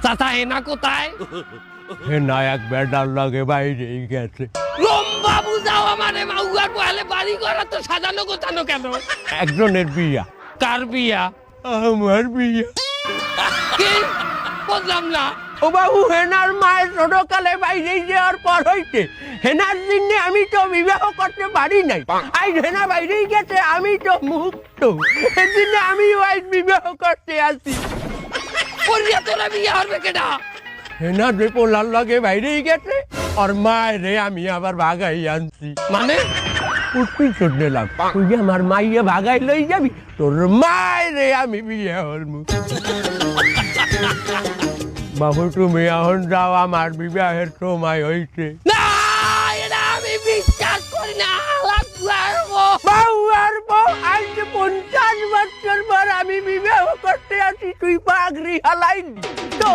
চাচা হেনা কোথায়? হেনা এক বেটার লাগে বাইরেই গেছে। লম্বা বুঝাও আমারে, মাউয়ার বহালে বাড়ি ঘর তো সাজানো গোছানো কেন? একজনের বিয়া। কার বিয়া? আমার বিয়া। কি বুঝলাম না। ও বাবু, হেনার মায়ের ছোটকালে বাইরে যাওয়ার পর হইতে হেনার দিনে আমি তো বিবাহ করতে পারি নাই। আজ হেনা বাইরেই গেছে, আমি তো মুক্ত। সেদিনে আমি আজ বিবাহ করতে আসি। পরিয়া তোরা বিয়া হবে কেডা? হেনা যে পোলার লাগে বাইরেই গেছে, আর মায়ের আমি আবার ভাগাই আনছি। মানে উঠবি চোট নিলাম, তুই যে আমার মাইয়ে ভাগাই লই যাবি, তোর মায়ের আমি বিয়ে হলমু। বাবু তুমি এখন যাও, আমার বিবাহের সময় হয়েছে। না, এটা আমি বিশ্বাস করি না। বাবু আর বউ, আজ 50 বছর পর আমি বিবাহ করতে আসি, তুই পাগড়ি হালাইনি। তো